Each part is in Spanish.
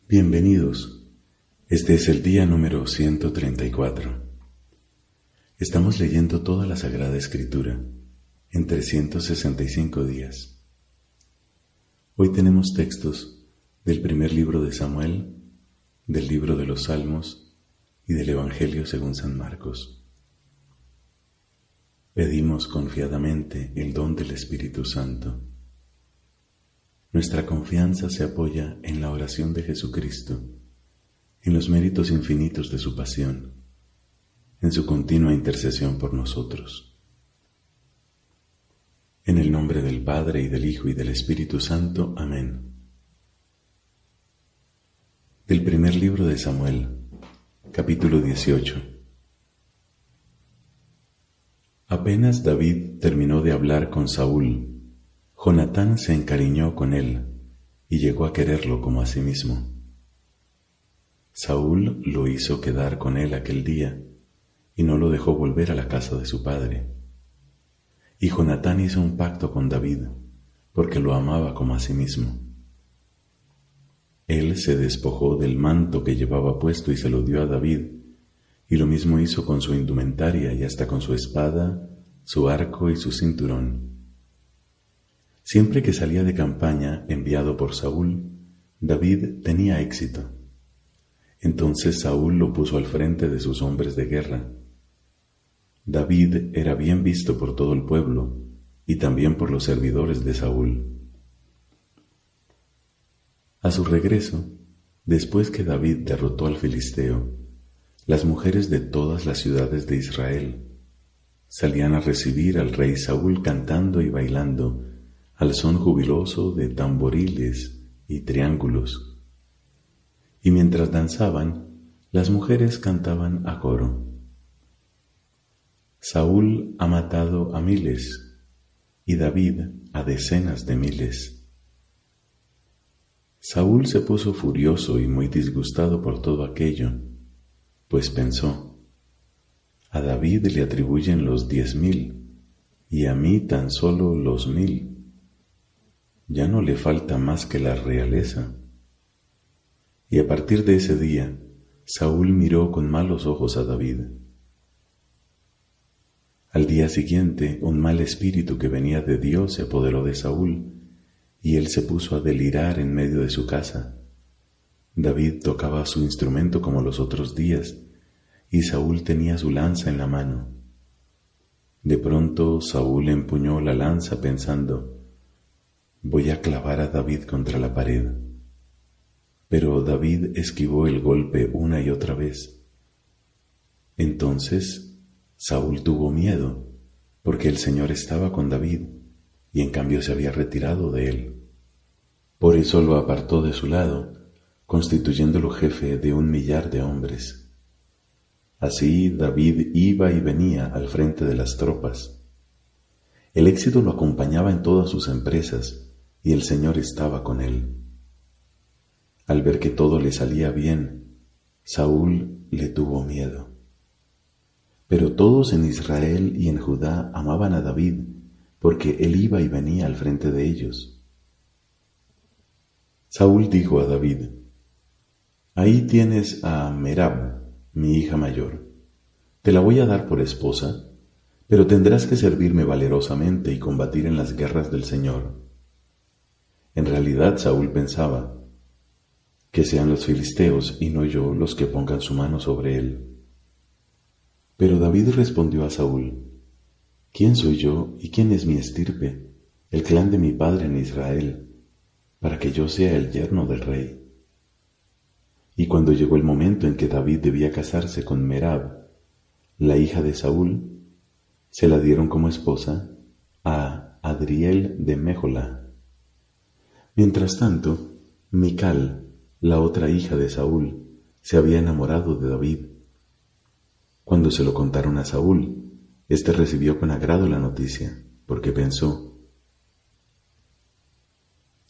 Bienvenidos. Este es el día número 134. Estamos leyendo toda la Sagrada Escritura en 365 días. Hoy tenemos textos del primer libro de Samuel, del libro de los Salmos y del Evangelio según San Marcos. Pedimos confiadamente el don del Espíritu Santo. Nuestra confianza se apoya en la oración de Jesucristo, en los méritos infinitos de su pasión, en su continua intercesión por nosotros. En el nombre del Padre, y del Hijo, y del Espíritu Santo. Amén. Del primer libro de Samuel, capítulo 18. Apenas David terminó de hablar con Saúl, Jonatán se encariñó con él y llegó a quererlo como a sí mismo. Saúl lo hizo quedar con él aquel día y no lo dejó volver a la casa de su padre. Y Jonatán hizo un pacto con David porque lo amaba como a sí mismo. Él se despojó del manto que llevaba puesto y se lo dio a David, y lo mismo hizo con su indumentaria y hasta con su espada, su arco y su cinturón. Siempre que salía de campaña enviado por Saúl, David tenía éxito. Entonces Saúl lo puso al frente de sus hombres de guerra. David era bien visto por todo el pueblo y también por los servidores de Saúl. A su regreso, después que David derrotó al filisteo, las mujeres de todas las ciudades de Israel salían a recibir al rey Saúl cantando y bailando al son jubiloso de tamboriles y triángulos. Y mientras danzaban, las mujeres cantaban a coro: Saúl ha matado a miles, y David a decenas de miles. Saúl se puso furioso y muy disgustado por todo aquello, pues pensó: a David le atribuyen los 10,000, y a mí tan solo los 1,000. Ya no le falta más que la realeza. Y a partir de ese día, Saúl miró con malos ojos a David. Al día siguiente, un mal espíritu que venía de Dios se apoderó de Saúl, y él se puso a delirar en medio de su casa. David tocaba su instrumento como los otros días, y Saúl tenía su lanza en la mano. De pronto Saúl empuñó la lanza pensando: voy a clavar a David contra la pared. Pero David esquivó el golpe una y otra vez. Entonces Saúl tuvo miedo, porque el Señor estaba con David, y en cambio se había retirado de él. Por eso lo apartó de su lado, constituyéndolo jefe de 1,000,000 de hombres. Así David iba y venía al frente de las tropas. El éxito lo acompañaba en todas sus empresas, y el Señor estaba con él. Al ver que todo le salía bien, Saúl le tuvo miedo. Pero todos en Israel y en Judá amaban a David, porque él iba y venía al frente de ellos. Saúl dijo a David: ahí tienes a Merab, mi hija mayor. Te la voy a dar por esposa, pero tendrás que servirme valerosamente y combatir en las guerras del Señor. En realidad Saúl pensaba: que sean los filisteos y no yo los que pongan su mano sobre él. Pero David respondió a Saúl: ¿quién soy yo y quién es mi estirpe, el clan de mi padre en Israel, para que yo sea el yerno del rey? Y cuando llegó el momento en que David debía casarse con Merab, la hija de Saúl, se la dieron como esposa a Adriel de Mejola. Mientras tanto, Mical, la otra hija de Saúl, se había enamorado de David. Cuando se lo contaron a Saúl, éste recibió con agrado la noticia, porque pensó: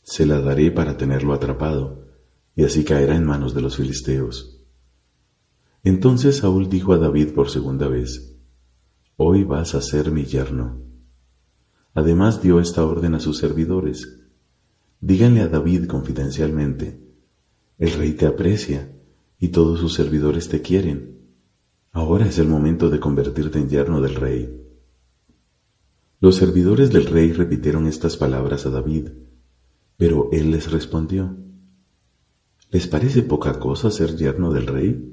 se la daré para tenerlo atrapado, y así caerá en manos de los filisteos. Entonces Saúl dijo a David por segunda vez: hoy vas a ser mi yerno. Además dio esta orden a sus servidores: díganle a David confidencialmente El rey te aprecia y todos sus servidores te quieren. Ahora es el momento de convertirte en yerno del rey. Los servidores del rey repitieron estas palabras a David, pero él les respondió: ¿Les parece poca cosa ser yerno del rey?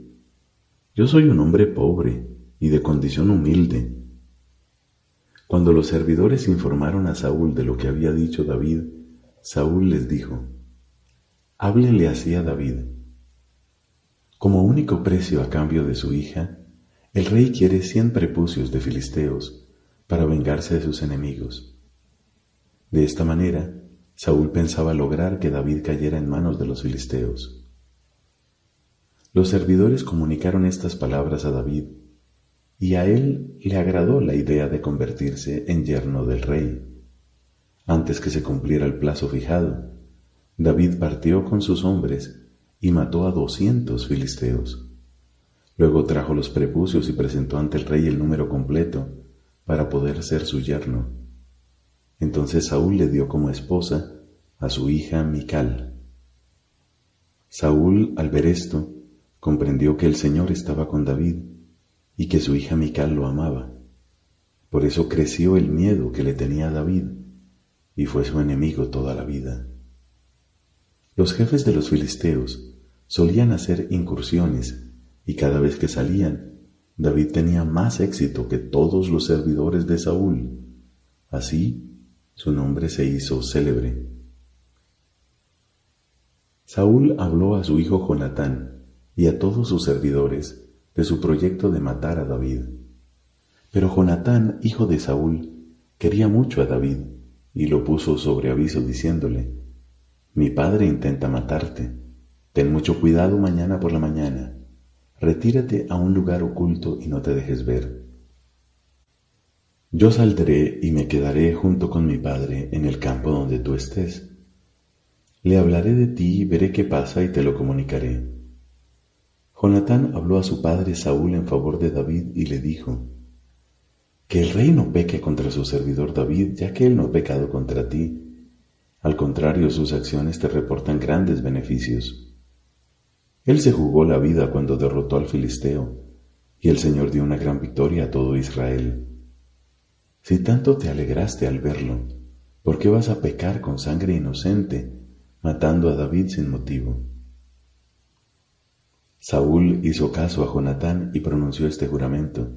Yo soy un hombre pobre y de condición humilde. Cuando los servidores informaron a Saúl de lo que había dicho David, Saúl les dijo: Háblenle así a David. Como único precio a cambio de su hija, el rey quiere 100 prepucios de filisteos para vengarse de sus enemigos. De esta manera, Saúl pensaba lograr que David cayera en manos de los filisteos. Los servidores comunicaron estas palabras a David, y a él le agradó la idea de convertirse en yerno del rey. Antes que se cumpliera el plazo fijado, David partió con sus hombres y mató a 200 filisteos. Luego trajo los prepucios y presentó ante el rey el número completo para poder ser su yerno. Entonces Saúl le dio como esposa a su hija Mical. Saúl, al ver esto, comprendió que el Señor estaba con David y que su hija Mical lo amaba. Por eso creció el miedo que le tenía a David y fue su enemigo toda la vida. Los jefes de los filisteos solían hacer incursiones y cada vez que salían, David tenía más éxito que todos los servidores de Saúl. Así, su nombre se hizo célebre. Saúl habló a su hijo Jonatán y a todos sus servidores de su proyecto de matar a David. Pero Jonatán, hijo de Saúl, quería mucho a David y lo puso sobre aviso diciéndole: Mi padre intenta matarte. Ten mucho cuidado mañana por la mañana. Retírate a un lugar oculto y no te dejes ver. Yo saldré y me quedaré junto con mi padre en el campo donde tú estés. Le hablaré de ti y veré qué pasa y te lo comunicaré. Jonatán habló a su padre Saúl en favor de David y le dijo: Que el rey no peque contra su servidor David, ya que él no ha pecado contra ti. Al contrario, sus acciones te reportan grandes beneficios. Él se jugó la vida cuando derrotó al filisteo, y el Señor dio una gran victoria a todo Israel. Si tanto te alegraste al verlo, ¿por qué vas a pecar con sangre inocente, matando a David sin motivo? Saúl hizo caso a Jonatán y pronunció este juramento: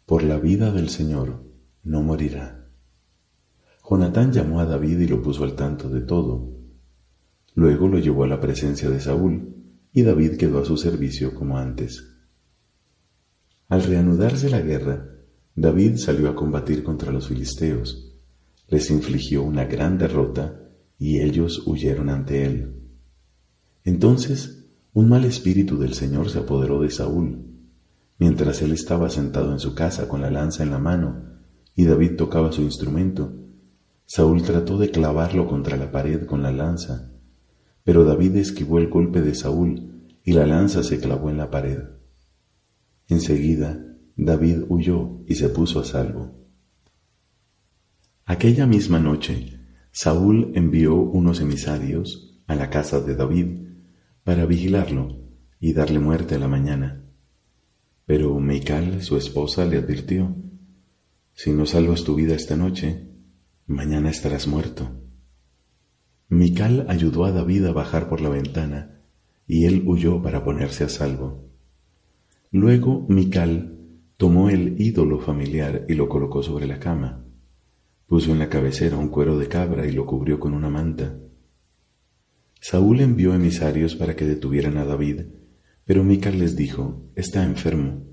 Por la vida del Señor no morirá. Jonatán llamó a David y lo puso al tanto de todo. Luego lo llevó a la presencia de Saúl, y David quedó a su servicio como antes. Al reanudarse la guerra, David salió a combatir contra los filisteos. Les infligió una gran derrota y ellos huyeron ante él. Entonces, un mal espíritu del Señor se apoderó de Saúl. Mientras él estaba sentado en su casa con la lanza en la mano y David tocaba su instrumento, Saúl trató de clavarlo contra la pared con la lanza, pero David esquivó el golpe de Saúl y la lanza se clavó en la pared. Enseguida, David huyó y se puso a salvo. Aquella misma noche, Saúl envió unos emisarios a la casa de David para vigilarlo y darle muerte a la mañana. Pero Mical, su esposa, le advirtió: Si no salvas tu vida esta noche, mañana estarás muerto. Mical ayudó a David a bajar por la ventana, y él huyó para ponerse a salvo. Luego Mical tomó el ídolo familiar y lo colocó sobre la cama. Puso en la cabecera un cuero de cabra y lo cubrió con una manta. Saúl envió emisarios para que detuvieran a David, pero Mical les dijo: Está enfermo.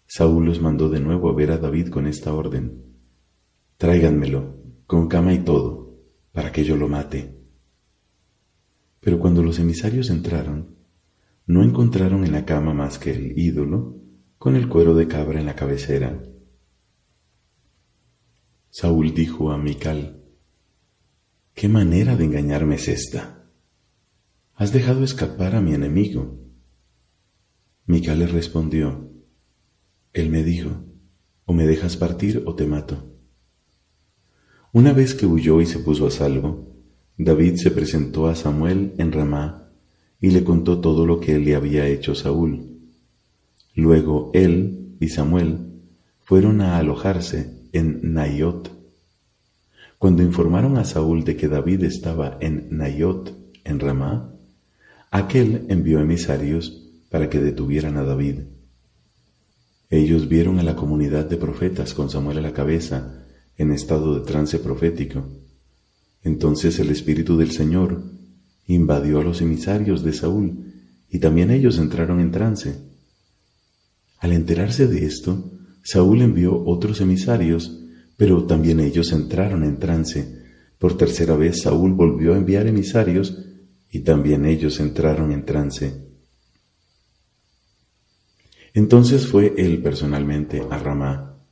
Saúl los mandó de nuevo a ver a David con esta orden: Tráiganmelo, con cama y todo, para que yo lo mate. Pero cuando los emisarios entraron, no encontraron en la cama más que el ídolo con el cuero de cabra en la cabecera. Saúl dijo a Mical: ¿Qué manera de engañarme es esta? Has dejado escapar a mi enemigo. Mical le respondió: Él me dijo: o me dejas partir o te mato. Una vez que huyó y se puso a salvo, David se presentó a Samuel en Ramá y le contó todo lo que le había hecho Saúl. Luego él y Samuel fueron a alojarse en Naiot. Cuando informaron a Saúl de que David estaba en Naiot, en Ramá, aquél envió emisarios para que detuvieran a David. Ellos vieron a la comunidad de profetas con Samuel a la cabeza en estado de trance profético. Entonces el Espíritu del Señor invadió a los emisarios de Saúl y también ellos entraron en trance. Al enterarse de esto, Saúl envió otros emisarios, pero también ellos entraron en trance. Por tercera vez Saúl volvió a enviar emisarios y también ellos entraron en trance. Entonces fue él personalmente a Ramá.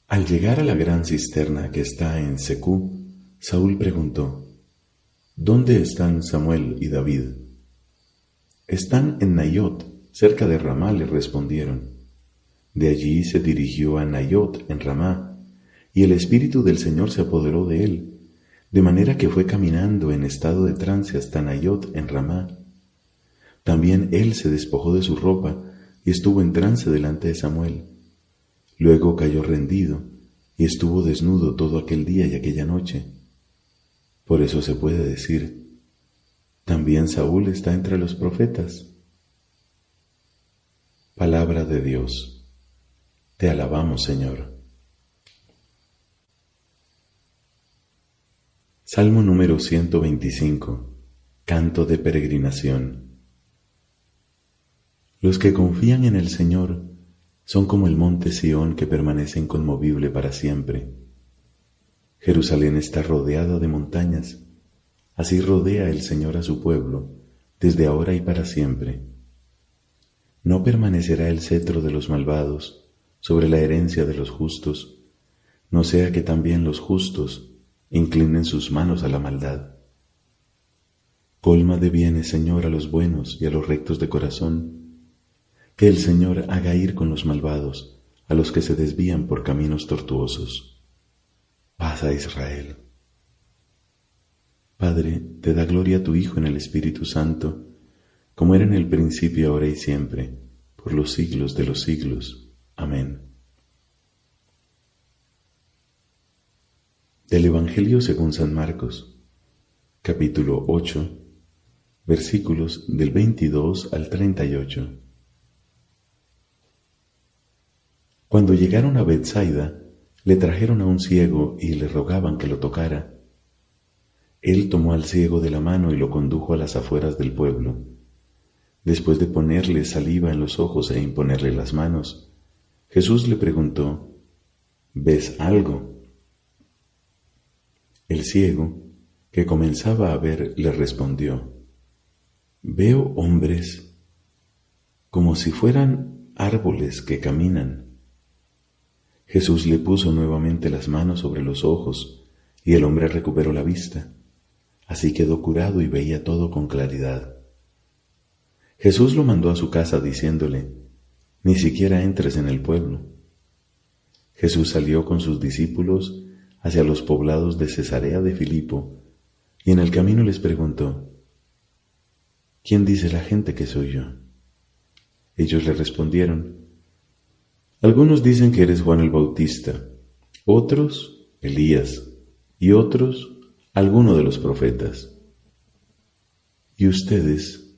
Al llegar a la gran cisterna que está en Secú, Saúl preguntó: ¿Dónde están Samuel y David? Están en Naiot, cerca de Ramá, le respondieron. De allí se dirigió a Naiot en Ramá, y el Espíritu del Señor se apoderó de él, de manera que fue caminando en estado de trance hasta Naiot en Ramá. También él se despojó de su ropa y estuvo en trance delante de Samuel. Luego cayó rendido y estuvo desnudo todo aquel día y aquella noche. Por eso se puede decir: también Saúl está entre los profetas. Palabra de Dios. Te alabamos, Señor. Salmo número 125. Canto de peregrinación. Los que confían en el Señor son como el monte Sión que permanece inconmovible para siempre. Jerusalén está rodeada de montañas, así rodea el Señor a su pueblo, desde ahora y para siempre. No permanecerá el cetro de los malvados sobre la herencia de los justos, no sea que también los justos inclinen sus manos a la maldad. Colma de bienes, Señor, a los buenos y a los rectos de corazón. Que el Señor haga ir con los malvados a los que se desvían por caminos tortuosos. Paz a Israel. Padre, te da gloria a tu Hijo en el Espíritu Santo, como era en el principio, ahora y siempre, por los siglos de los siglos. Amén. Del Evangelio según San Marcos, capítulo 8, versículos del 22 al 38. Cuando llegaron a Betsaida, le trajeron a un ciego y le rogaban que lo tocara. Él tomó al ciego de la mano y lo condujo a las afueras del pueblo. Después de ponerle saliva en los ojos e imponerle las manos, Jesús le preguntó: ¿ves algo? El ciego, que comenzaba a ver, le respondió: veo hombres como si fueran árboles que caminan. Jesús le puso nuevamente las manos sobre los ojos y el hombre recuperó la vista. Así quedó curado y veía todo con claridad. Jesús lo mandó a su casa diciéndole: ni siquiera entres en el pueblo. Jesús salió con sus discípulos hacia los poblados de Cesarea de Filipo y en el camino les preguntó: ¿quién dice la gente que soy yo? Ellos le respondieron: algunos dicen que eres Juan el Bautista, otros Elías y otros alguno de los profetas. ¿Y ustedes,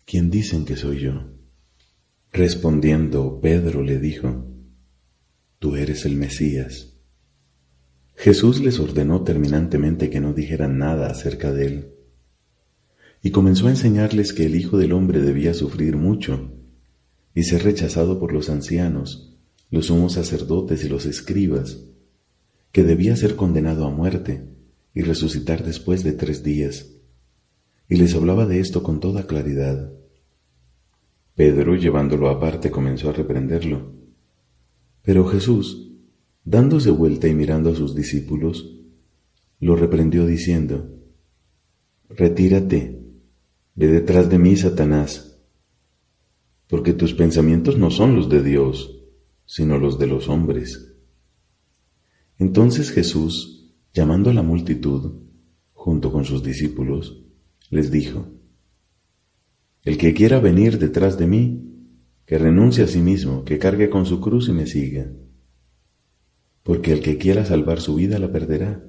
quién dicen que soy yo? Respondiendo, Pedro le dijo: tú eres el Mesías. Jesús les ordenó terminantemente que no dijeran nada acerca de él, y comenzó a enseñarles que el Hijo del Hombre debía sufrir mucho y ser rechazado por los ancianos, los sumos sacerdotes y los escribas, que debía ser condenado a muerte y resucitar después de 3 días. Y les hablaba de esto con toda claridad. Pedro, llevándolo aparte, comenzó a reprenderlo. Pero Jesús, dándose vuelta y mirando a sus discípulos, lo reprendió diciendo: retírate, ve detrás de mí, Satanás, porque tus pensamientos no son los de Dios, sino los de los hombres. Entonces Jesús, llamando a la multitud, junto con sus discípulos, les dijo: El que quiera venir detrás de mí, que renuncie a sí mismo, que cargue con su cruz y me siga. Porque el que quiera salvar su vida la perderá,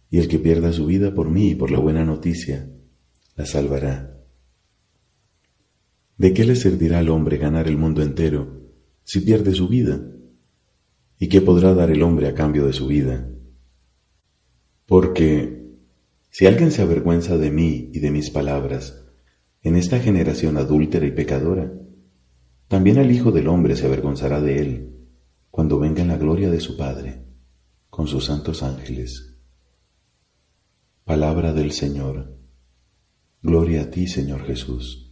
y el que pierda su vida por mí y por la buena noticia, la salvará. ¿De qué le servirá al hombre ganar el mundo entero si pierde su vida? ¿Y qué podrá dar el hombre a cambio de su vida? Porque si alguien se avergüenza de mí y de mis palabras en esta generación adúltera y pecadora, también el Hijo del Hombre se avergonzará de él cuando venga en la gloria de su Padre con sus santos ángeles. Palabra del Señor. Gloria a ti, Señor Jesús.